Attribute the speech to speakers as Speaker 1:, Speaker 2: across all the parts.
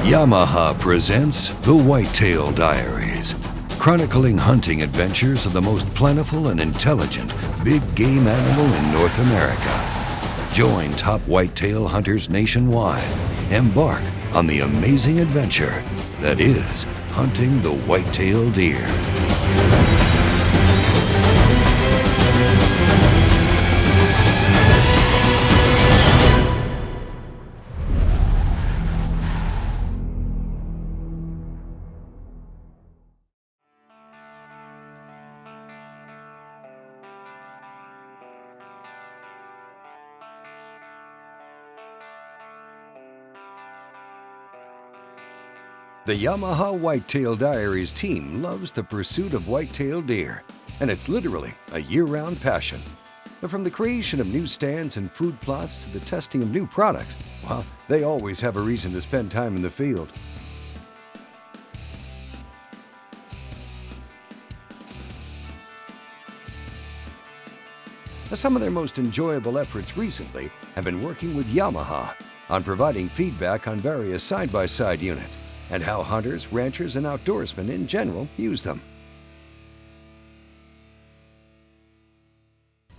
Speaker 1: Yamaha presents the Whitetail Diaries, chronicling hunting adventures of the most plentiful and intelligent big game animal in North America. Join top whitetail hunters nationwide. Embark on the amazing adventure that is hunting the whitetail deer. The Yamaha Whitetail Diaries team loves the pursuit of whitetail deer, and it's literally a year-round passion. But from the creation of new stands and food plots to the testing of new products, well, they always have a reason to spend time in the field. Some of their most enjoyable efforts recently have been working with Yamaha on providing feedback on various side-by-side units and how hunters, ranchers, and outdoorsmen in general use them.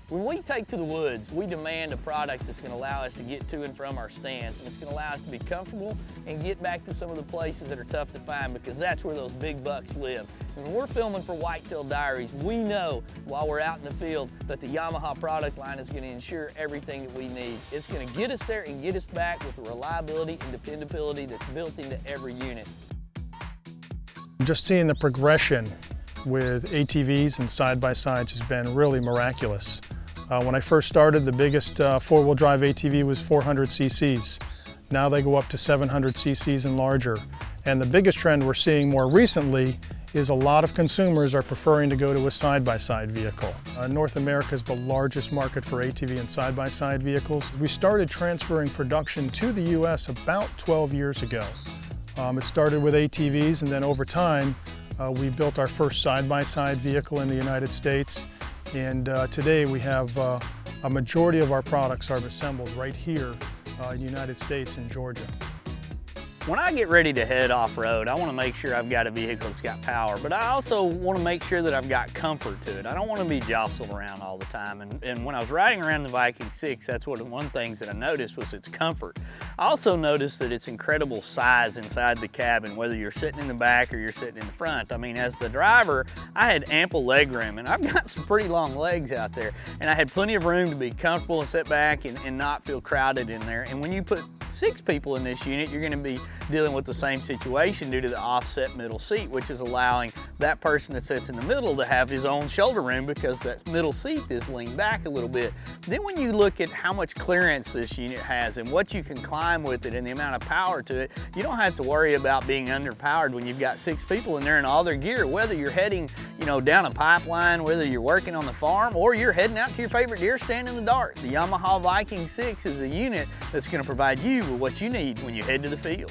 Speaker 2: When we take to the woods, we demand a product that's going to allow us to get to and from our stands, and it's going to allow us to be comfortable and get back to some of the places that are tough to find, because that's where those big bucks live. And when we're filming for Whitetail Diaries, we know while we're out in the field that the Yamaha product line is going to ensure everything that we need. It's going to get us there and get us back with the reliability and dependability that's built into every unit.
Speaker 3: Just seeing the progression with ATVs and side-by-sides has been really miraculous. When I first started, the biggest four-wheel drive ATV was 400 cc's. Now they go up to 700 cc's and larger. And the biggest trend we're seeing more recently is a lot of consumers are preferring to go to a side-by-side vehicle. North America is the largest market for ATV and side-by-side vehicles. We started transferring production to the US about 12 years ago. It started with ATVs, and then over time, we built our first side-by-side vehicle in the United States. And today we have a majority of our products are assembled right here in the United States in Georgia.
Speaker 2: When I get ready to head off-road, I want to make sure I've got a vehicle that's got power, but I also want to make sure that I've got comfort to it. I don't want to be jostled around all the time. And when I was riding around the Viking 6, that's one of the things that I noticed was its comfort. I also noticed that its incredible size inside the cabin, whether you're sitting in the back or you're sitting in the front. I mean, as the driver, I had ample leg room, and I've got some pretty long legs out there, and I had plenty of room to be comfortable and sit back and not feel crowded in there. And when you put 6 people in this unit, you're going to be dealing with the same situation due to the offset middle seat, which is allowing that person that sits in the middle to have his own shoulder room because that middle seat is leaned back a little bit. Then when you look at how much clearance this unit has and what you can climb with it and the amount of power to it, you don't have to worry about being underpowered when you've got 6 people in there and all their gear, whether you're heading, down a pipeline, whether you're working on the farm, or you're heading out to your favorite deer stand in the dark. The Yamaha Viking 6 is a unit that's going to provide you with what you need when you head to the field.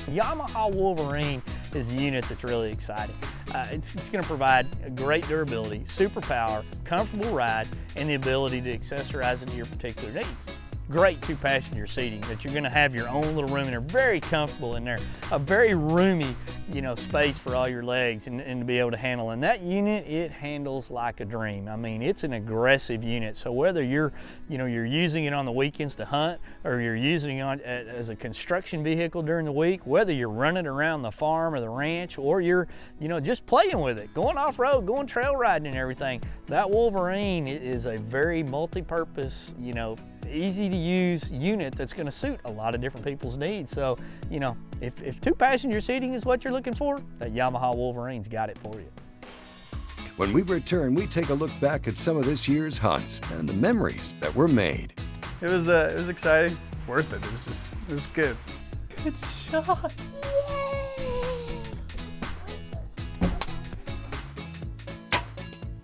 Speaker 2: Yamaha Wolverine is a unit that's really exciting. It's going to provide a great durability, super power, comfortable ride, and the ability to accessorize it to your particular needs. Great 2-passenger seating that you're going to have your own little room, and they're very comfortable in there. A very roomy, space for all your legs and to be able to handle. And that unit, it handles like a dream. I mean, it's an aggressive unit. So whether you're using it on the weekends to hunt, or you're using it as a construction vehicle during the week, whether you're running around the farm or the ranch, or you're, just playing with it, going off-road, going trail riding and everything, that Wolverine is a very multi-purpose, easy to use unit that's going to suit a lot of different people's needs. So, if 2-passenger seating is what you're looking for, that Yamaha Wolverine's got it for you.
Speaker 1: When we return, we take a look back at some of this year's hunts and the memories that were made.
Speaker 4: It was exciting. Worth it. It was good.
Speaker 5: Good shot.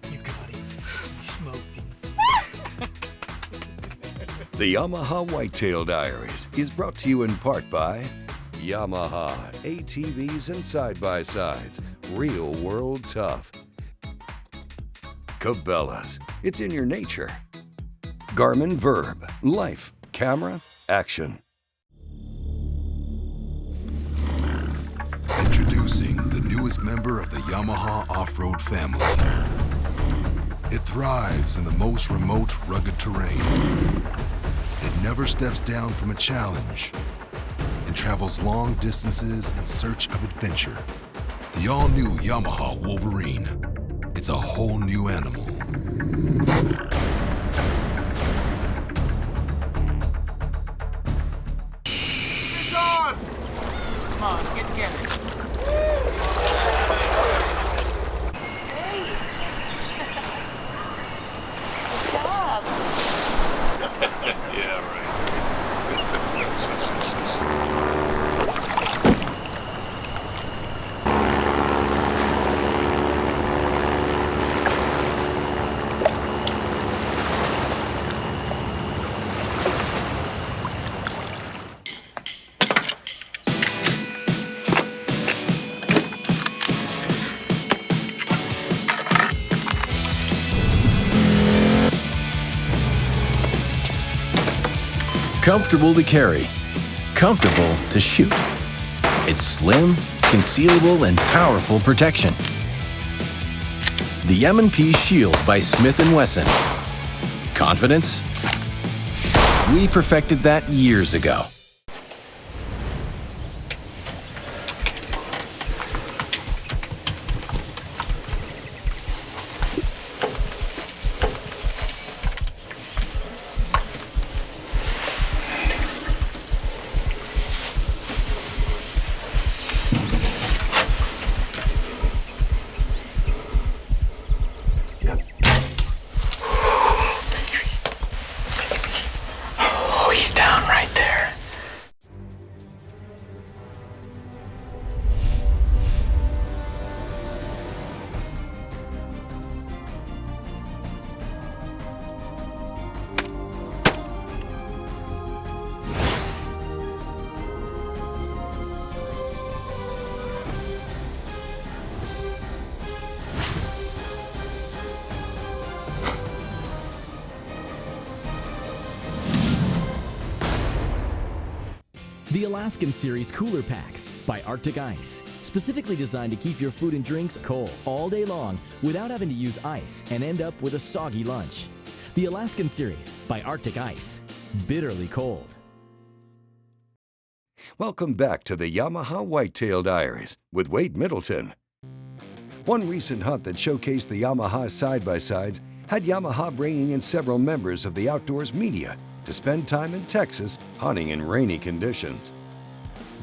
Speaker 2: You got him. You smoked him.
Speaker 1: The Yamaha Whitetail Diaries is brought to you in part by Yamaha ATVs and side-by-sides, real world tough. Cabela's, it's in your nature. Garmin Verb, life, camera, action.
Speaker 6: Introducing the newest member of the Yamaha off-road family. It thrives in the most remote, rugged terrain. It never steps down from a challenge and travels long distances in search of adventure. The all-new Yamaha Wolverine. It's a whole new animal.
Speaker 7: Fish on! Come on, get together.
Speaker 8: Hey! Good job!
Speaker 9: Yeah, right.
Speaker 10: Comfortable to carry, comfortable to shoot. It's slim, concealable, and powerful protection. The M&P Shield by Smith & Wesson. Confidence? We perfected that years ago.
Speaker 5: Oh, he's down right there.
Speaker 11: The Alaskan Series Cooler Packs by Arctic Ice. Specifically designed to keep your food and drinks cold all day long without having to use ice and end up with a soggy lunch. The Alaskan Series by Arctic Ice. Bitterly cold.
Speaker 1: Welcome back to the Yamaha Whitetail Diaries with Wade Middleton. One recent hunt that showcased the Yamaha side-by-sides had Yamaha bringing in several members of the outdoors media to spend time in Texas hunting in rainy conditions.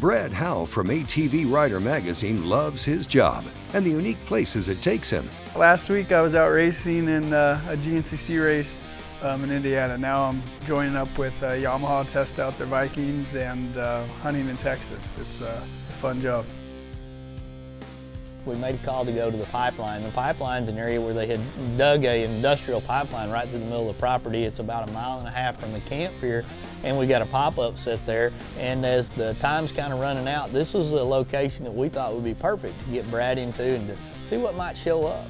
Speaker 1: Brad Howe from ATV Rider magazine loves his job and the unique places it takes him.
Speaker 4: Last week I was out racing in a GNCC race in Indiana. Now I'm joining up with Yamaha to test out their Vikings and hunting in Texas. It's a fun job.
Speaker 2: We made a call to go to the pipeline. The pipeline's an area where they had dug an industrial pipeline right through the middle of the property. It's about 1.5 miles from the camp here, and we got a pop-up set there. And as the time's kind of running out, this was a location that we thought would be perfect to get Brad into and to see what might show up.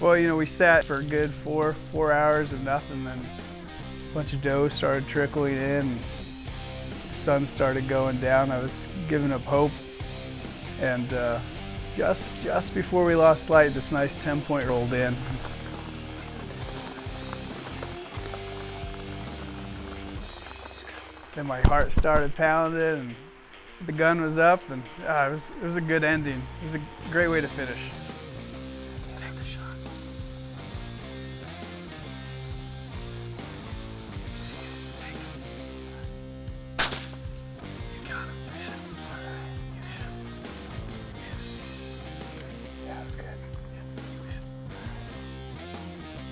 Speaker 4: Well, you know, we sat for a good four hours of nothing, then a bunch of doe started trickling in, and the sun started going down. I was giving up hope. And just before we lost light, this nice 10-point rolled in. Then my heart started pounding, and the gun was up, and it was a good ending. It was a great way to finish.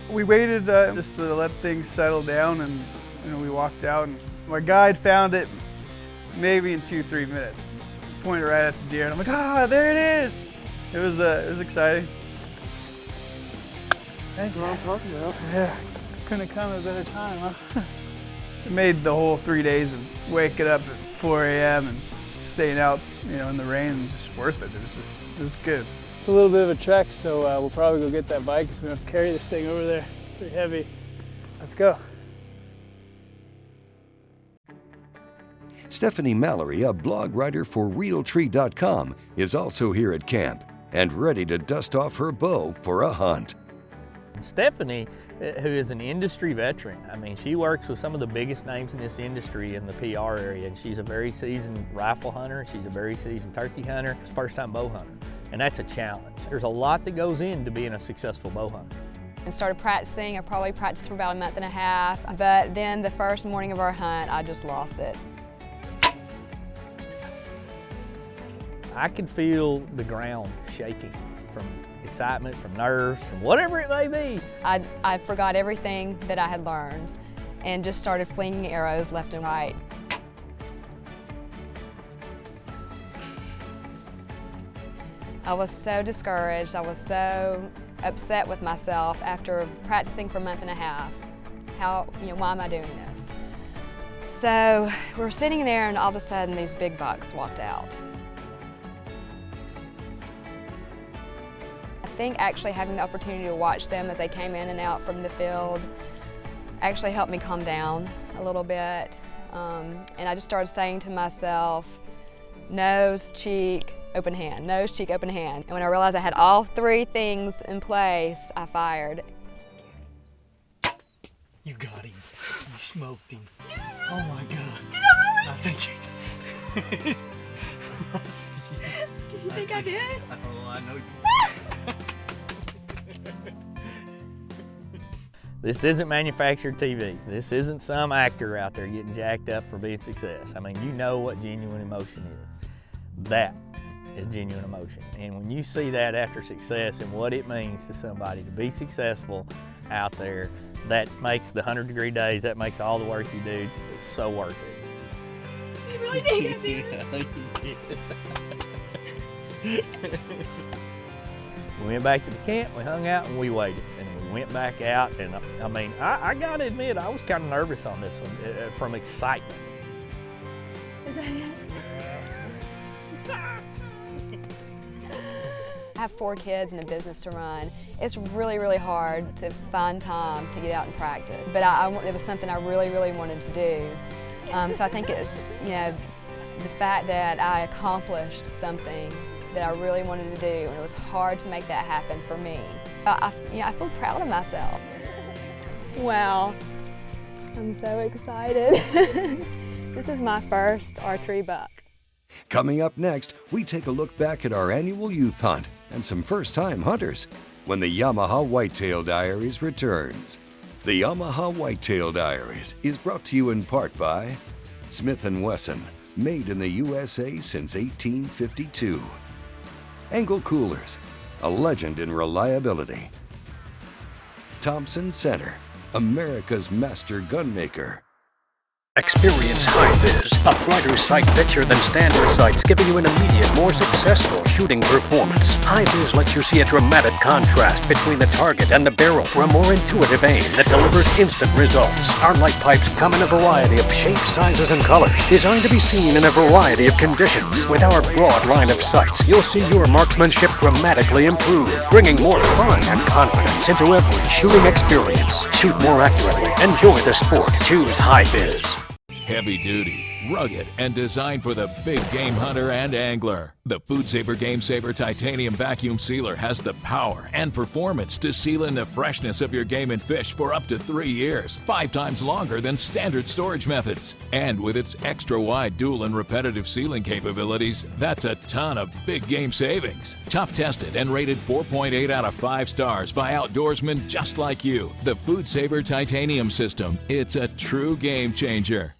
Speaker 4: We waited just to let things settle down, and we walked out, and my guide found it maybe in 2-3 minutes. Pointed right at the deer, and I'm like, ah, there it is! It was exciting.
Speaker 5: That's what I'm talking about.
Speaker 4: Yeah, couldn't have come at a better time, huh? It made the whole 3 days of waking up at 4 a.m. and staying out, in the rain, just worth it. It was good.
Speaker 5: It's a little bit of a trek, so we'll probably go get that bike because we have to carry this thing over there. Pretty heavy. Let's go.
Speaker 1: Stephanie Mallory, a blog writer for Realtree.com, is also here at camp and ready to dust off her bow for a hunt.
Speaker 2: Stephanie, who is an industry veteran, I mean, she works with some of the biggest names in this industry in the PR area, and she's a very seasoned rifle hunter, she's a very seasoned turkey hunter, first-time bow hunter, and that's a challenge. There's a lot that goes into being a successful bow hunter.
Speaker 9: I started practicing. I probably practiced for about a month and a half, but then the first morning of our hunt, I just lost it.
Speaker 2: I could feel the ground shaking from excitement, from nerves, from whatever it may be.
Speaker 9: I forgot everything that I had learned and just started flinging arrows left and right. I was so discouraged. I was so upset with myself after practicing for a month and a half. Why am I doing this? So we're sitting there and all of a sudden these big bucks walked out. I think actually having the opportunity to watch them as they came in and out from the field actually helped me calm down a little bit. And I just started saying to myself, nose, cheek, open hand, nose, cheek, open hand. And when I realized I had all three things in place, I fired.
Speaker 12: You got him. You smoked him. Oh my God. I think you...
Speaker 9: Do you think I did?
Speaker 12: Oh, I know you.
Speaker 2: This isn't manufactured TV. This isn't some actor out there getting jacked up for being success. I mean, you know what genuine emotion is. That is genuine emotion. And when you see that after success and what it means to somebody to be successful out there, that makes the 100-degree days, that makes all the work you do so worth it.
Speaker 9: You really did.
Speaker 2: We went back to the camp, we hung out, and we waited. And we went back out, and I mean, I gotta admit, I was kind of nervous on this one from excitement.
Speaker 9: Is that it? I have 4 kids and a business to run. It's really, really hard to find time to get out and practice. But it was something I really, really wanted to do. So I think it's, the fact that I accomplished something that I really wanted to do, and it was hard to make that happen for me. I feel proud of myself. Wow, I'm so excited. This is my first archery buck.
Speaker 1: Coming up next, we take a look back at our annual youth hunt and some first-time hunters when the Yamaha Whitetail Diaries returns. The Yamaha Whitetail Diaries is brought to you in part by Smith & Wesson, made in the USA since 1852. Engel Coolers, a legend in reliability. Thompson Center, America's master gunmaker.
Speaker 13: Experience High-Vis, a brighter sight picture than standard sights, giving you an immediate, more successful shooting performance. High-Vis lets you see a dramatic contrast between the target and the barrel for a more intuitive aim that delivers instant results. Our light pipes come in a variety of shapes, sizes, and colors, designed to be seen in a variety of conditions. With our broad line of sights, you'll see your marksmanship dramatically improve, bringing more fun and confidence into every shooting experience. Shoot more accurately. Enjoy the sport. Choose High-Vis.
Speaker 14: Heavy duty, rugged, and designed for the big game hunter and angler. The Food Saver Game Saver Titanium Vacuum Sealer has the power and performance to seal in the freshness of your game and fish for up to 3 years, 5 times longer than standard storage methods. And with its extra-wide dual and repetitive sealing capabilities, that's a ton of big game savings. Tough tested and rated 4.8 out of 5 stars by outdoorsmen just like you. The Food Saver Titanium System, it's a true game changer.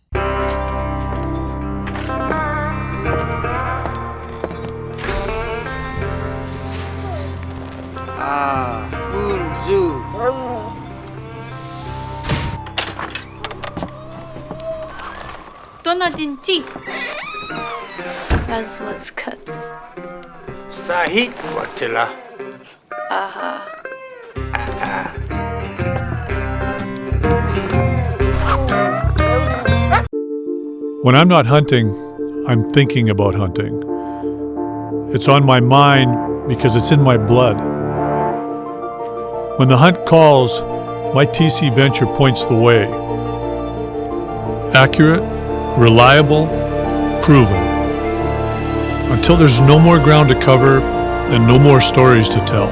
Speaker 15: Zoo.
Speaker 16: Donadinti. That's what's cuts.
Speaker 15: Sahit Watila.
Speaker 16: Aha.
Speaker 17: When I'm not hunting, I'm thinking about hunting. It's on my mind because it's in my blood. When the hunt calls, my TC Venture points the way. Accurate, reliable, proven. Until there's no more ground to cover and no more stories to tell.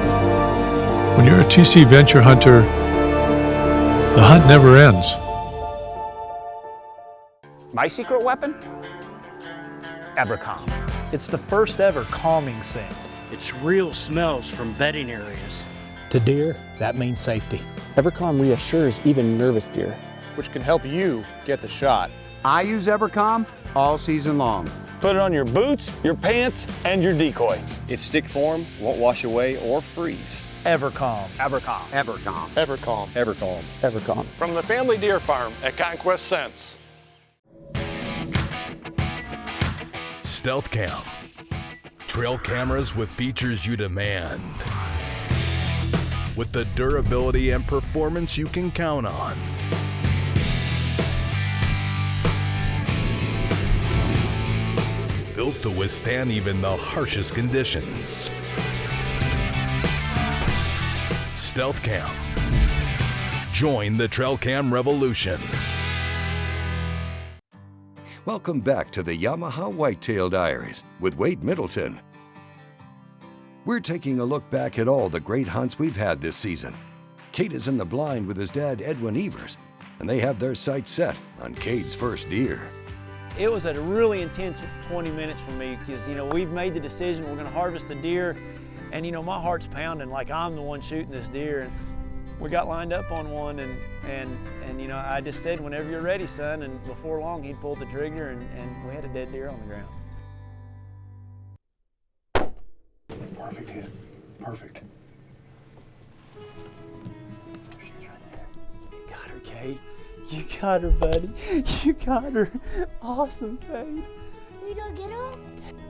Speaker 17: When you're a TC Venture hunter, the hunt never ends.
Speaker 18: My secret weapon? EverCalm. It's the first ever calming scent.
Speaker 15: It's real smells from bedding areas.
Speaker 18: To deer, that means safety.
Speaker 19: EverCalm reassures even nervous deer,
Speaker 20: which can help you get the shot.
Speaker 21: I use EverCalm all season long.
Speaker 22: Put it on your boots, your pants, and your decoy.
Speaker 20: Its stick form won't wash away or freeze.
Speaker 18: EverCalm.
Speaker 21: EverCalm. EverCalm.
Speaker 20: EverCalm.
Speaker 21: EverCalm.
Speaker 19: EverCalm.
Speaker 7: From the Family Deer Farm at Conquest Scents.
Speaker 14: Stealth Cam. Trail cameras with features you demand. With the durability and performance you can count on. Built to withstand even the harshest conditions. Stealth Cam. Join the trail cam revolution.
Speaker 1: Welcome back to the Yamaha Whitetail Diaries with Wade Middleton. We're taking a look back at all the great hunts we've had this season. Cade is in the blind with his dad, Edwin Evers, and they have their sights set on Cade's first deer.
Speaker 23: It was a really intense 20 minutes for me because, we've made the decision we're going to harvest a deer, and, my heart's pounding like I'm the one shooting this deer. And we got lined up on one, and I just said, whenever you're ready, son, and before long he pulled the trigger, and we had a dead deer on the ground.
Speaker 24: Perfect hit. Perfect.
Speaker 23: You got her, Cade. You got her, buddy. You got her. Awesome, Cade.
Speaker 25: You don't get her?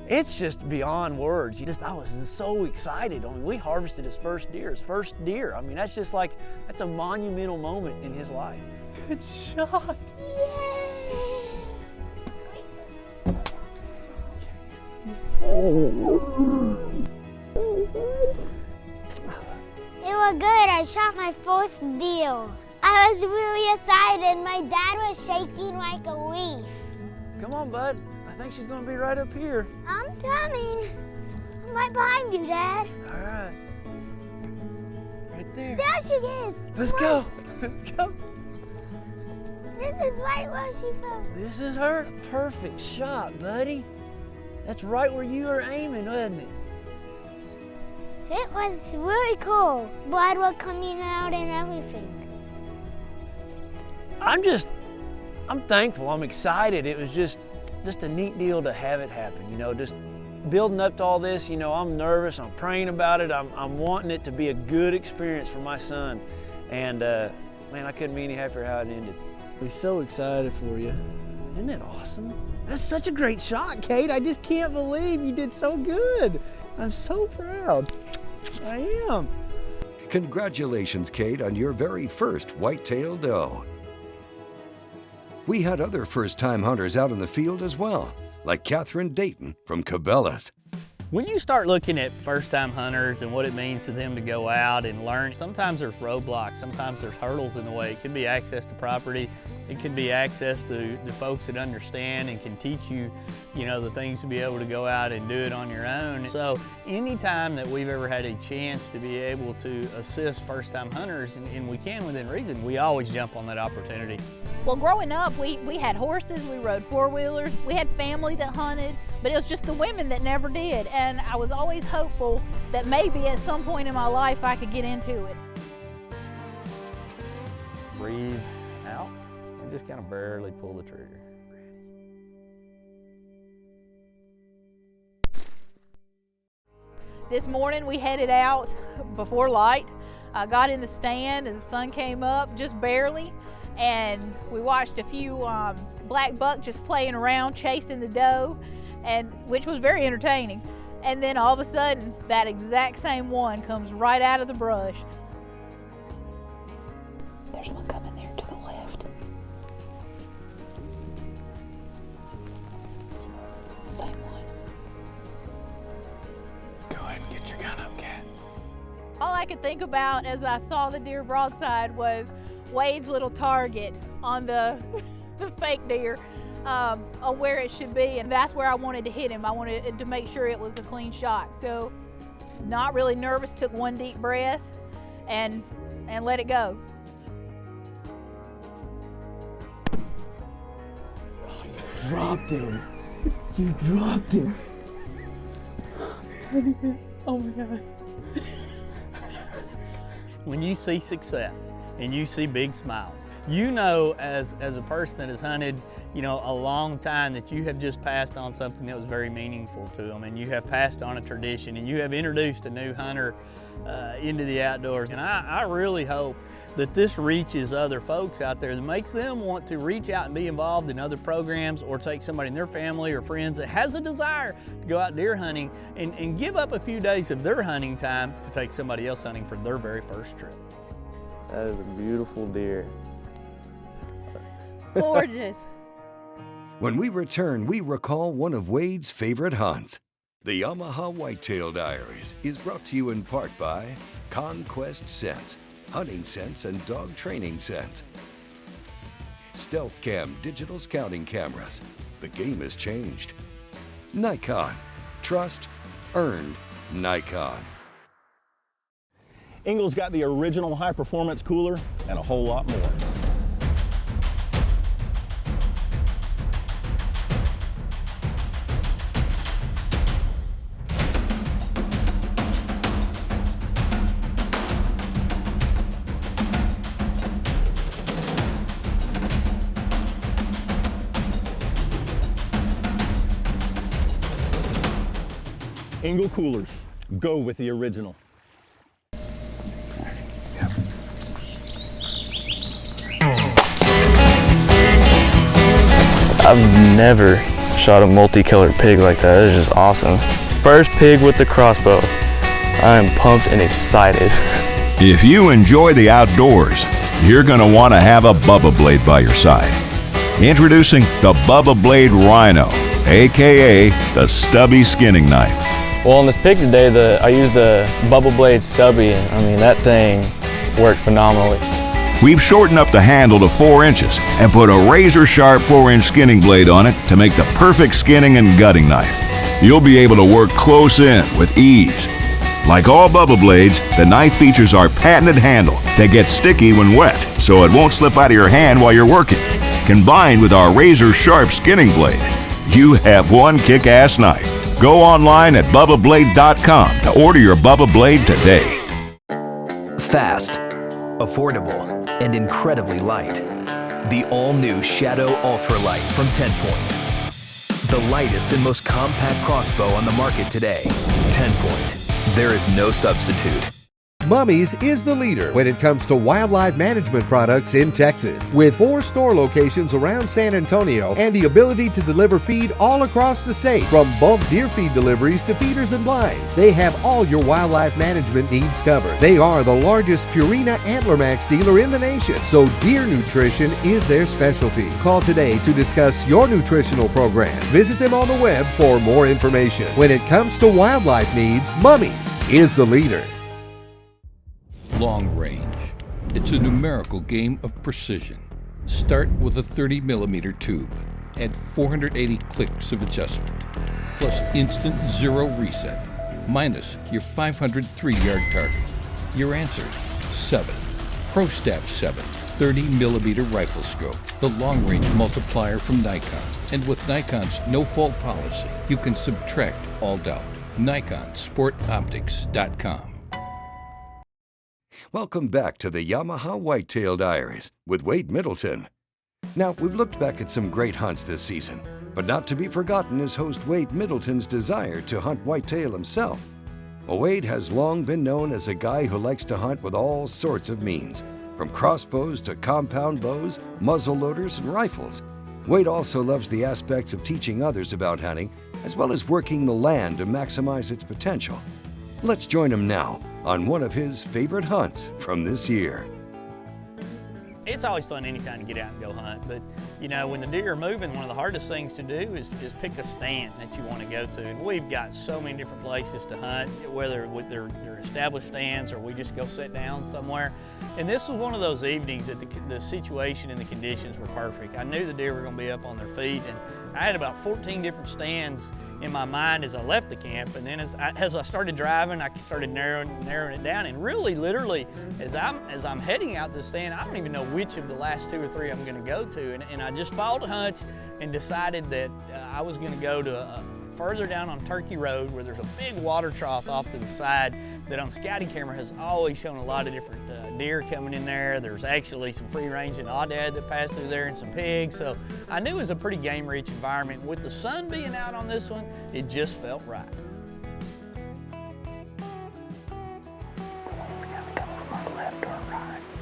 Speaker 23: It's just beyond words. I was so excited. We harvested his first deer. That's a monumental moment in his life. Good shot.
Speaker 25: It was good. I shot my first deer. I was really excited. My dad was shaking like a leaf.
Speaker 23: Come on, bud. I think she's gonna be right up here.
Speaker 25: I'm coming. I'm right behind you, Dad.
Speaker 23: All right. Right there.
Speaker 25: There she is.
Speaker 23: Let's go. Let's go.
Speaker 25: This is right where she fell.
Speaker 23: This is her perfect shot, buddy. That's right where you were aiming, wasn't it?
Speaker 25: It was really cool. Blood was coming out and everything.
Speaker 23: I'm thankful. I'm excited. It was just a neat deal to have it happen. Just building up to all this. I'm nervous. I'm praying about it. I'm wanting it to be a good experience for my son. And man, I couldn't be any happier how it ended. We're so excited for you. Isn't that awesome? That's such a great shot, Cade. I just can't believe you did so good. I'm so proud. I am.
Speaker 1: Congratulations, Cade, on your very first whitetail doe. We had other first-time hunters out in the field as well, like Catherine Dayton from Cabela's.
Speaker 2: When you start looking at first-time hunters and what it means to them to go out and learn, sometimes there's roadblocks, sometimes there's hurdles in the way. It could be access to property, it could be access to the folks that understand and can teach you, the things to be able to go out and do it on your own. So anytime that we've ever had a chance to be able to assist first-time hunters, and we can within reason, we always jump on that opportunity.
Speaker 26: Well, growing up, we had horses, we rode four-wheelers, we had family that hunted, but it was just the women that never did. And I was always hopeful that maybe at some point in my life I could get into it.
Speaker 2: Breathe out and just kind of barely pull the trigger.
Speaker 26: This morning we headed out before light. I got in the stand and the sun came up just barely. And we watched a few black bucks just playing around, chasing the doe, which was very entertaining. And then all of a sudden, that exact same one comes right out of the brush. There's one coming there to the left. Same one.
Speaker 18: Go ahead and get your gun up, Cat.
Speaker 26: All I could think about as I saw the deer broadside was Wade's little target on the fake deer. on where it should be, and that's where I wanted to hit him. I wanted to make sure it was a clean shot. So, not really nervous, took one deep breath and let it go.
Speaker 12: Oh, you dropped him. You dropped him. Oh my God.
Speaker 2: When you see success and you see big smiles, you know as a person that has hunted, you know, a long time, that you have just passed on something that was very meaningful to them, and you have passed on a tradition, and you have introduced a new hunter into the outdoors. And I really hope that this reaches other folks out there, that makes them want to reach out and be involved in other programs, or take somebody in their family or friends that has a desire to go out deer hunting and give up a few days of their hunting time to take somebody else hunting for their very first trip.
Speaker 20: That is a beautiful deer.
Speaker 26: Gorgeous.
Speaker 1: When we return, we recall one of Wade's favorite hunts. The Yamaha Whitetail Diaries is brought to you in part by Conquest Sense, hunting sense and dog training sense. Stealth Cam digital scouting cameras. The game has changed. Nikon. Trust earned Nikon.
Speaker 3: Engel's got the original high-performance cooler and a whole lot more. Engel coolers, go with the original.
Speaker 4: I've never shot a multicolored pig like that. It is just awesome. First pig with the crossbow. I am pumped and excited.
Speaker 6: If you enjoy the outdoors, you're going to want to have a Bubba Blade by your side. Introducing the Bubba Blade Rhino, aka the stubby skinning knife.
Speaker 4: Well, on this pig today, I used the Bubba Blade stubby, and I mean, that thing worked phenomenally.
Speaker 6: We've shortened up the handle to 4 inches and put a razor-sharp 4-inch skinning blade on it to make the perfect skinning and gutting knife. You'll be able to work close in with ease. Like all Bubba Blades, the knife features our patented handle that gets sticky when wet, so it won't slip out of your hand while you're working. Combined with our razor-sharp skinning blade, you have one kick-ass knife. Go online at BubbaBlade.com to order your Bubba Blade today.
Speaker 8: Fast, affordable, and incredibly light. The all-new Shadow Ultralight from 10-Point. The lightest and most compact crossbow on the market today. 10-Point. There is no substitute.
Speaker 10: Mummies is the leader when it comes to wildlife management products in Texas. With 4 store locations around San Antonio and the ability to deliver feed all across the state, from bulk deer feed deliveries to feeders and blinds, they have all your wildlife management needs covered. They are the largest Purina Antler Max dealer in the nation, so deer nutrition is their specialty. Call today to discuss your nutritional program. Visit them on the web for more information. When it comes to wildlife needs, Mummies is the leader.
Speaker 11: Long range. It's a numerical game of precision. Start with a 30mm tube. Add 480 clicks of adjustment, plus instant zero reset, minus your 503-yard target. Your answer, 7. Pro Staff 7, 30mm rifle scope, the long-range multiplier from Nikon. And with Nikon's no-fault policy, you can subtract all doubt. NikonSportOptics.com.
Speaker 1: Welcome back to the Yamaha Whitetail Diaries with Wade Middleton. Now, we've looked back at some great hunts this season, but not to be forgotten is host Wade Middleton's desire to hunt whitetail himself. Well, Wade has long been known as a guy who likes to hunt with all sorts of means, from crossbows to compound bows, muzzle loaders, and rifles. Wade also loves the aspects of teaching others about hunting, as well as working the land to maximize its potential. Let's join him now on one of his favorite hunts from this year.
Speaker 2: It's always fun anytime to get out and go hunt, but you know, when the deer are moving, one of the hardest things to do is pick a stand that you want to go to. And we've got so many different places to hunt, whether they're established stands or we just go sit down somewhere. And this was one of those evenings that the situation and the conditions were perfect. I knew the deer were going to be up on their feet, and I had about 14 different stands in my mind as I left the camp, and then as I started driving, I started narrowing it down. And really, literally, as I'm heading out this stand, I don't even know which of the last 2 or 3 I'm going to go to. And I just followed a hunch and decided that I was going to go to further down on Turkey Road, where there's a big water trough off to the side that on scouting camera has always shown a lot of different deer coming in there. There's actually some free-ranging aoudad that pass through there and some pigs. So I knew it was a pretty game-rich environment. With the sun being out on this one, it just felt right.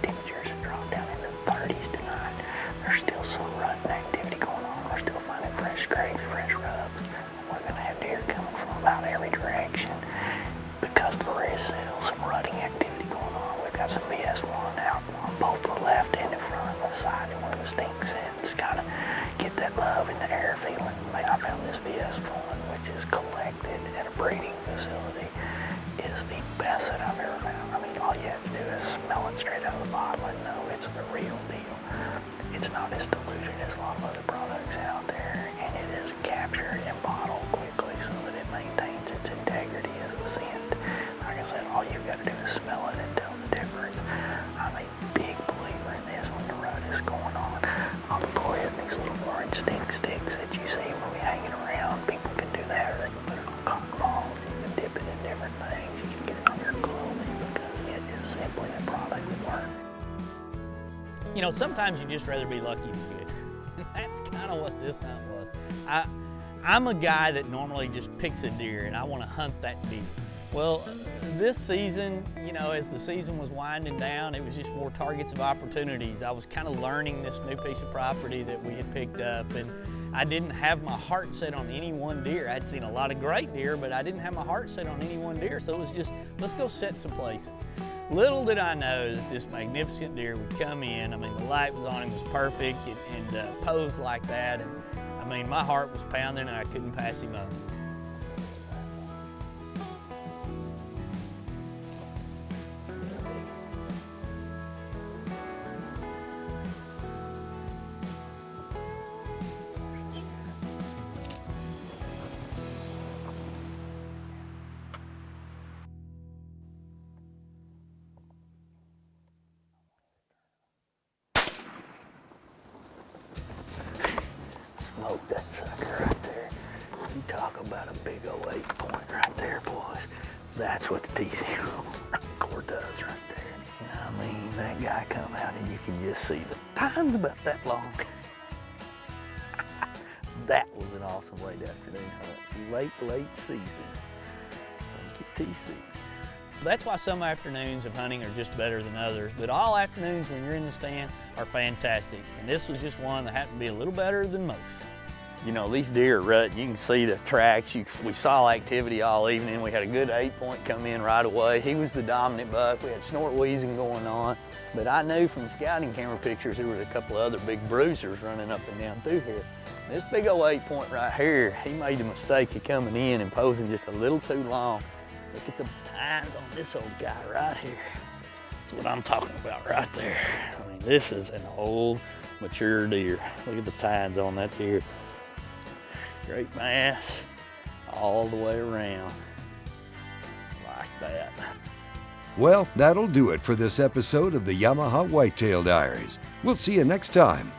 Speaker 5: Temperatures have dropped down in the 30s tonight. There's still some rutting activity going on. We're still finding fresh scrapes, fresh rubs. We're going to have deer coming from about every direction. Because there is still some rutting activity going on, we've got some VS1 out on both the left and the front of the side where the stink sets. Kind of get that love in the air feeling. I found this VS1, which is collected at a breeding facility, is the best that I've ever found. I mean, all you have to do is smell it straight out of the bottle and know it's the real deal. It's not as diluted as a lot of other products out there, and it is captured and bottled quickly so that it maintains its integrity as a scent. Like I said, all you've got to do is smell it and tell the difference. I'm a big believer in this when the rut is going on. I'll go ahead and these little orange stink sticks that you see when we hanging around, people can do that, or they can put it on cotton balls, you can dip it in different things, you can get it on your clothing, because it is simply a product that works.
Speaker 2: You know, sometimes you just rather be lucky than good. And that's kind of what this hunt was. I'm a guy that normally just picks a deer and I want to hunt that deer. Well, this season, you know, as the season was winding down, it was just more targets of opportunities. I was kind of learning this new piece of property that we had picked up, and I didn't have my heart set on any one deer. I'd seen a lot of great deer, but I didn't have my heart set on any one deer, so it was just, let's go set some places. Little did I know that this magnificent deer would come in. I mean, the light was on him, was perfect, and posed like that. And, I mean, my heart was pounding and I couldn't pass him up.
Speaker 5: Smoke that sucker right there. You talk about a big old 8-point right there, boys. That's what the TC core does right there. You know what I mean? That guy come out and you can just see the time's about that long. That was an awesome late afternoon hunt. Late season. Thank you, TC.
Speaker 2: That's why some afternoons of hunting are just better than others, but all afternoons when you're in the stand are fantastic. And this was just one that happened to be a little better than most. You know, these deer are rut, you can see the tracks. We saw activity all evening. We had a good 8-point come in right away. He was the dominant buck. We had snort wheezing going on. But I knew from the scouting camera pictures there was a couple of other big bruisers running up and down through here. This big old 8-point right here, he made the mistake of coming in and posing just a little too long. Look at the tines on this old guy right here. That's what I'm talking about right there. I mean, this is an old, mature deer. Look at the tines on that deer. Great mass all the way around, like that.
Speaker 1: Well, that'll do it for this episode of the Yamaha Whitetail Diaries. We'll see you next time.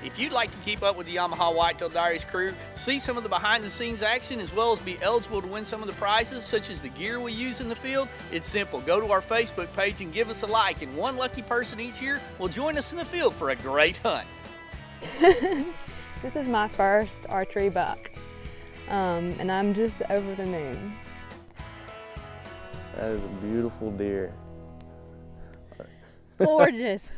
Speaker 2: If you'd like to keep up with the Yamaha Whitetail Diaries crew, see some of the behind-the-scenes action, as well as be eligible to win some of the prizes, such as the gear we use in the field, it's simple. Go to our Facebook page and give us a like, and one lucky person each year will join us in the field for a great hunt.
Speaker 9: This is my first archery buck, and I'm just over the moon.
Speaker 20: That is a beautiful deer.
Speaker 26: Gorgeous.